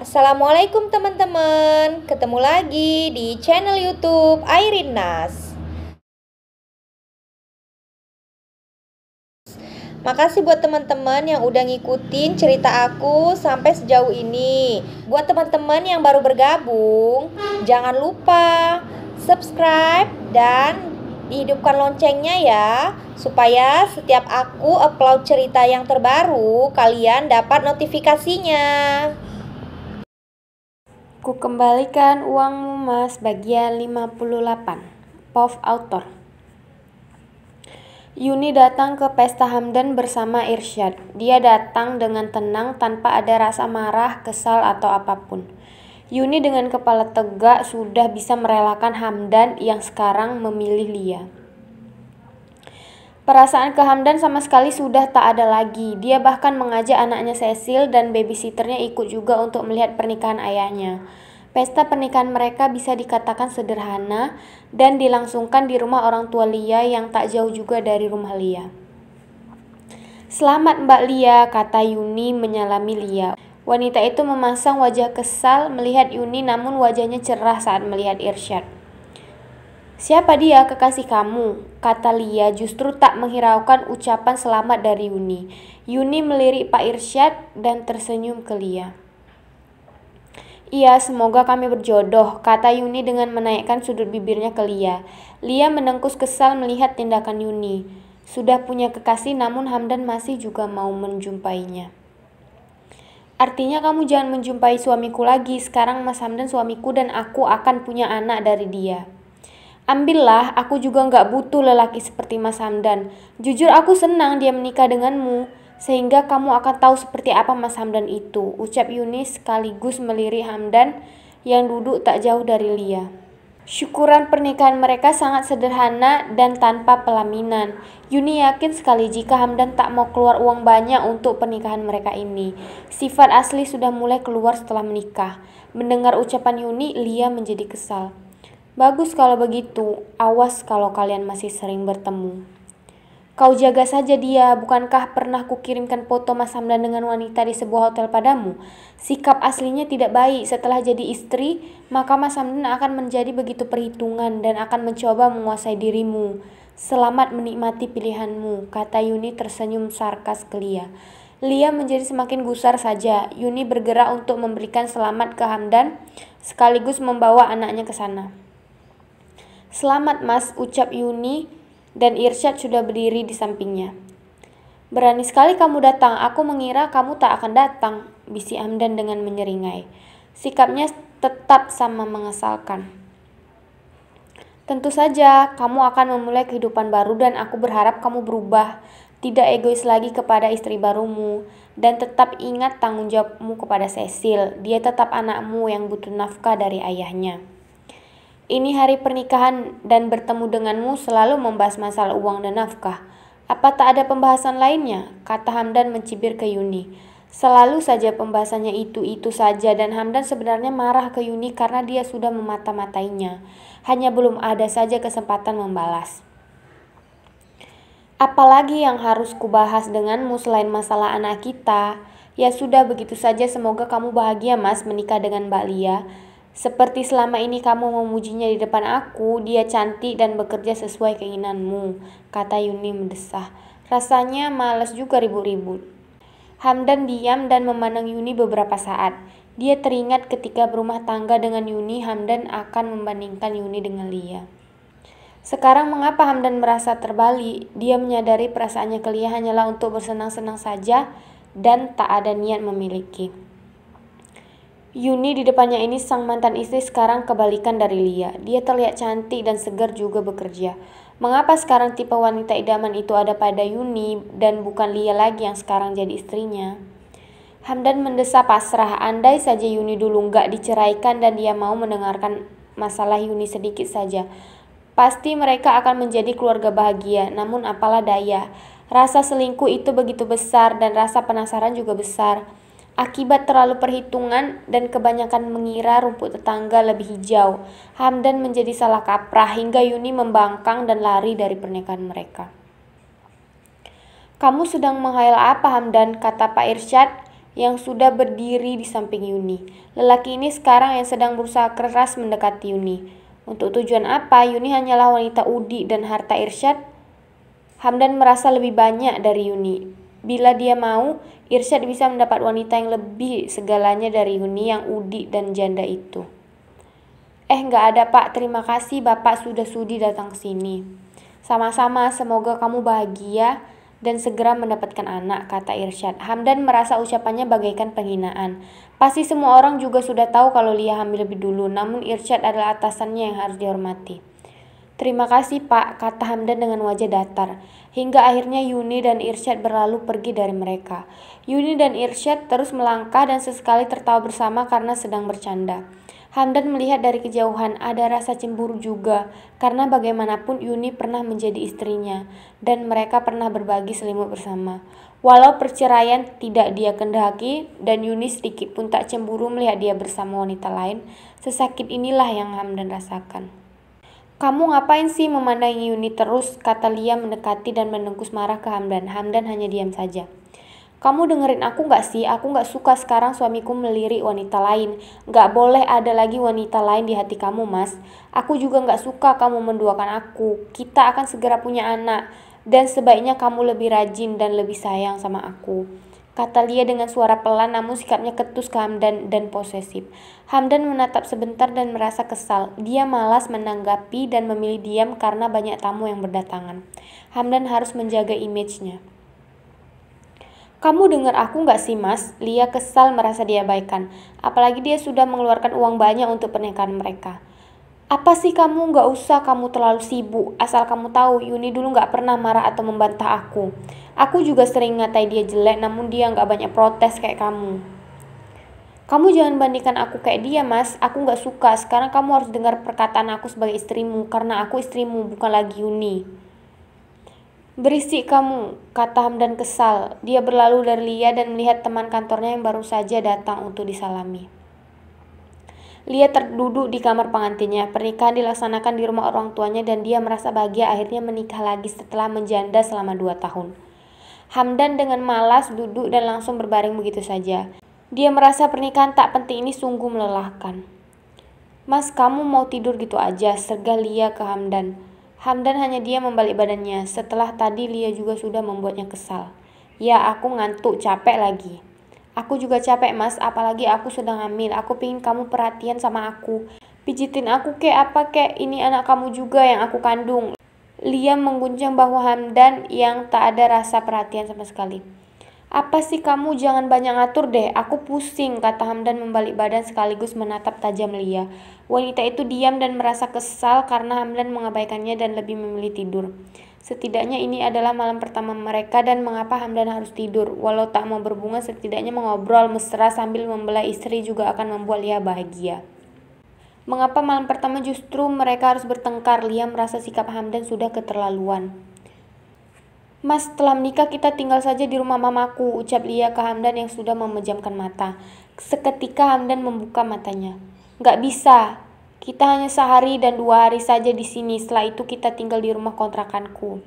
Assalamualaikum teman-teman, ketemu lagi di channel YouTube Airin Nas. Makasih buat teman-teman yang udah ngikutin cerita aku sampai sejauh ini. Buat teman-teman yang baru bergabung, jangan lupa subscribe dan dihidupkan loncengnya ya, supaya setiap aku upload cerita yang terbaru, kalian dapat notifikasinya. Ku kembalikan uangmu mas, bagian 58. POV Author. Yuni datang ke pesta Hamdan bersama Irsyad. Dia datang dengan tenang tanpa ada rasa marah, kesal atau apapun. Yuni dengan kepala tegak sudah bisa merelakan Hamdan yang sekarang memilih Lia. Perasaan ke Hamdan sama sekali sudah tak ada lagi. Dia bahkan mengajak anaknya Cecil dan babysitternya ikut juga untuk melihat pernikahan ayahnya. Pesta pernikahan mereka bisa dikatakan sederhana dan dilangsungkan di rumah orang tua Lia yang tak jauh juga dari rumah Lia. "Selamat Mbak Lia," kata Yuni menyalami Lia. Wanita itu memasang wajah kesal melihat Yuni, namun wajahnya cerah saat melihat Irsyad. "Siapa dia, kekasih kamu?" kata Lia justru tak menghiraukan ucapan selamat dari Yuni. Yuni melirik Pak Irsyad dan tersenyum ke Lia. "Iya, semoga kami berjodoh," kata Yuni dengan menaikkan sudut bibirnya ke Lia. Lia mendengkus kesal melihat tindakan Yuni. Sudah punya kekasih namun Hamdan masih juga mau menjumpainya. "Artinya kamu jangan menjumpai suamiku lagi. Sekarang Mas Hamdan suamiku dan aku akan punya anak dari dia." "Ambillah, aku juga nggak butuh lelaki seperti Mas Hamdan. Jujur aku senang dia menikah denganmu, sehingga kamu akan tahu seperti apa Mas Hamdan itu," ucap Yuni sekaligus melirik Hamdan yang duduk tak jauh dari Lia. Syukuran pernikahan mereka sangat sederhana dan tanpa pelaminan. Yuni yakin sekali jika Hamdan tak mau keluar uang banyak untuk pernikahan mereka ini. Sifat asli sudah mulai keluar setelah menikah. Mendengar ucapan Yuni, Lia menjadi kesal. "Bagus kalau begitu, awas kalau kalian masih sering bertemu. Kau jaga saja dia, bukankah pernah kukirimkan foto Mas Hamdan dengan wanita di sebuah hotel padamu? Sikap aslinya tidak baik. Setelah jadi istri, maka Mas Hamdan akan menjadi begitu perhitungan dan akan mencoba menguasai dirimu. Selamat menikmati pilihanmu," kata Yuni tersenyum sarkas ke Lia. Lia menjadi semakin gusar saja. Yuni bergerak untuk memberikan selamat ke Hamdan, sekaligus membawa anaknya ke sana. "Selamat Mas," ucap Yuni dan Irsyad sudah berdiri di sampingnya. "Berani sekali kamu datang, aku mengira kamu tak akan datang," bisik Hamdan dengan menyeringai. Sikapnya tetap sama mengesalkan. "Tentu saja, kamu akan memulai kehidupan baru dan aku berharap kamu berubah, tidak egois lagi kepada istri barumu, dan tetap ingat tanggung jawabmu kepada Cecil. Dia tetap anakmu yang butuh nafkah dari ayahnya. Ini hari pernikahan dan bertemu denganmu selalu membahas masalah uang dan nafkah. Apa tak ada pembahasan lainnya?" kata Hamdan mencibir ke Yuni. Selalu saja pembahasannya itu saja dan Hamdan sebenarnya marah ke Yuni karena dia sudah memata-matainya. Hanya belum ada saja kesempatan membalas. "Apalagi yang harus kubahas denganmu selain masalah anak kita? Ya sudah, begitu saja. Semoga kamu bahagia Mas menikah dengan Mbak Lia. Seperti selama ini kamu memujinya di depan aku, dia cantik dan bekerja sesuai keinginanmu," kata Yuni mendesah. Rasanya malas juga ribut-ribut. Hamdan diam dan memandang Yuni beberapa saat. Dia teringat ketika berumah tangga dengan Yuni, Hamdan akan membandingkan Yuni dengan Lia. Sekarang mengapa Hamdan merasa terbalik? Dia menyadari perasaannya ke Lia hanyalah untuk bersenang-senang saja dan tak ada niat memiliki. Yuni di depannya ini sang mantan istri sekarang kebalikan dari Lia. Dia terlihat cantik dan segar juga bekerja. Mengapa sekarang tipe wanita idaman itu ada pada Yuni dan bukan Lia lagi yang sekarang jadi istrinya? Hamdan mendesah pasrah. Andai saja Yuni dulu nggak diceraikan dan dia mau mendengarkan masalah Yuni sedikit saja, pasti mereka akan menjadi keluarga bahagia. Namun apalah daya, rasa selingkuh itu begitu besar dan rasa penasaran juga besar. Akibat terlalu perhitungan dan kebanyakan mengira rumput tetangga lebih hijau, Hamdan menjadi salah kaprah hingga Yuni membangkang dan lari dari pernikahan mereka. "Kamu sedang menghayal apa Hamdan?" kata Pak Irsyad. yang sudah berdiri di samping Yuni. Lelaki ini sekarang yang sedang berusaha keras mendekati Yuni. Untuk tujuan apa? Yuni hanyalah wanita Udi dan harta Irsyad. Hamdan merasa lebih banyak dari Yuni. Bila dia mau, Irsyad bisa mendapat wanita yang lebih segalanya dari Yuni yang Udi dan janda itu. Nggak ada Pak, terima kasih Bapak sudah sudi datang ke sini. Sama-sama, semoga kamu bahagia dan segera mendapatkan anak, kata Irsyad. Hamdan merasa ucapannya bagaikan penghinaan. Pasti semua orang juga sudah tahu kalau Lia hamil lebih dulu, namun Irsyad adalah atasannya yang harus dihormati. Terima kasih Pak, kata Hamdan dengan wajah datar. Hingga akhirnya Yuni dan Irsyad berlalu pergi dari mereka. Yuni dan Irsyad terus melangkah dan sesekali tertawa bersama karena sedang bercanda. Hamdan melihat dari kejauhan, ada rasa cemburu juga, karena bagaimanapun Yuni pernah menjadi istrinya, dan mereka pernah berbagi selimut bersama. Walau perceraian tidak dia kehendaki, dan Yuni sedikit pun tak cemburu melihat dia bersama wanita lain, sesakit inilah yang Hamdan rasakan. Kamu ngapain sih memandangi Yuni terus, kata Lia mendekati dan menengkus marah ke Hamdan. Hamdan hanya diam saja. Kamu dengerin aku gak sih? Aku gak suka sekarang suamiku melirik wanita lain. Gak boleh ada lagi wanita lain di hati kamu, Mas. Aku juga gak suka kamu menduakan aku. Kita akan segera punya anak. Dan sebaiknya kamu lebih rajin dan lebih sayang sama aku, kata Lia dengan suara pelan namun sikapnya ketus ke Hamdan dan posesif. Hamdan menatap sebentar dan merasa kesal. Dia malas menanggapi dan memilih diam karena banyak tamu yang berdatangan. Hamdan harus menjaga image-nya. Kamu dengar aku gak sih Mas? Lia kesal merasa diabaikan. Apalagi dia sudah mengeluarkan uang banyak untuk pernikahan mereka. Apa sih kamu? Gak usah kamu terlalu sibuk. Asal kamu tahu Yuni dulu gak pernah marah atau membantah aku. Aku juga sering ngatai dia jelek namun dia gak banyak protes kayak kamu. Kamu jangan bandingkan aku kayak dia Mas. Aku gak suka. Sekarang kamu harus dengar perkataan aku sebagai istrimu. Karena aku istrimu bukan lagi Yuni. Berisik kamu, kata Hamdan kesal. Dia berlalu dari Lia dan melihat teman kantornya yang baru saja datang untuk disalami. Lia terduduk di kamar pengantinnya. Pernikahan dilaksanakan di rumah orang tuanya dan dia merasa bahagia akhirnya menikah lagi setelah menjanda selama 2 tahun. Hamdan dengan malas duduk dan langsung berbaring begitu saja. Dia merasa pernikahan tak penting ini sungguh melelahkan. Mas, kamu mau tidur gitu aja, sergah Lia ke Hamdan. Hamdan hanya diam membalik badannya. Setelah tadi Lia juga sudah membuatnya kesal. Ya, aku ngantuk, capek lagi. Aku juga capek Mas, apalagi aku sedang hamil. Aku pingin kamu perhatian sama aku. Pijitin aku kek apa kek, ini anak kamu juga yang aku kandung. Lia mengguncang bahu Hamdan yang tak ada rasa perhatian sama sekali. Apa sih kamu, jangan banyak ngatur deh, aku pusing, kata Hamdan membalik badan sekaligus menatap tajam Lia. Wanita itu diam dan merasa kesal karena Hamdan mengabaikannya dan lebih memilih tidur. Setidaknya ini adalah malam pertama mereka dan mengapa Hamdan harus tidur. Walau tak mau berbunga, setidaknya mengobrol mesra sambil membela istri juga akan membuat Lia bahagia. Mengapa malam pertama justru mereka harus bertengkar? Lia merasa sikap Hamdan sudah keterlaluan. Mas, setelah menikah kita tinggal saja di rumah mamaku, ucap Lia ke Hamdan yang sudah memejamkan mata. Seketika Hamdan membuka matanya. Gak bisa, kita hanya sehari dan 2 hari saja di sini, setelah itu kita tinggal di rumah kontrakanku.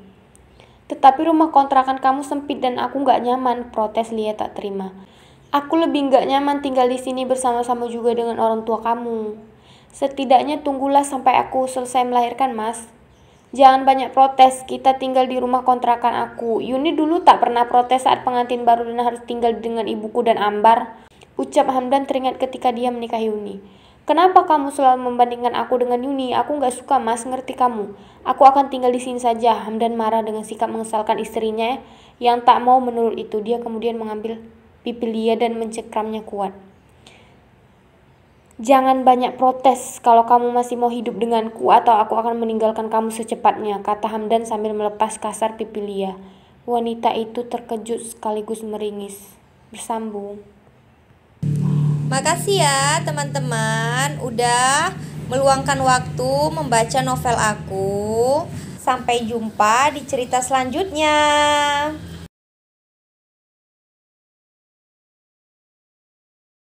Tetapi rumah kontrakan kamu sempit dan aku gak nyaman, protes Lia tak terima. Aku lebih gak nyaman tinggal di sini bersama-sama juga dengan orang tua kamu. Setidaknya tunggulah sampai aku selesai melahirkan, Mas. Jangan banyak protes, kita tinggal di rumah kontrakan aku. Yuni dulu tak pernah protes saat pengantin baru dan harus tinggal dengan ibuku dan Ambar, ucap Hamdan teringat ketika dia menikahi Yuni. Kenapa kamu selalu membandingkan aku dengan Yuni? Aku gak suka Mas, ngerti kamu. Aku akan tinggal di sini saja. Hamdan marah dengan sikap mengesalkan istrinya yang tak mau menurut itu. Dia kemudian mengambil pipi Lia dan mencekramnya kuat. Jangan banyak protes, kalau kamu masih mau hidup denganku atau aku akan meninggalkan kamu secepatnya, kata Hamdan sambil melepas kasar pipi Lia. Wanita itu terkejut sekaligus meringis. Bersambung. Makasih ya teman-teman udah meluangkan waktu membaca novel aku. Sampai jumpa di cerita selanjutnya.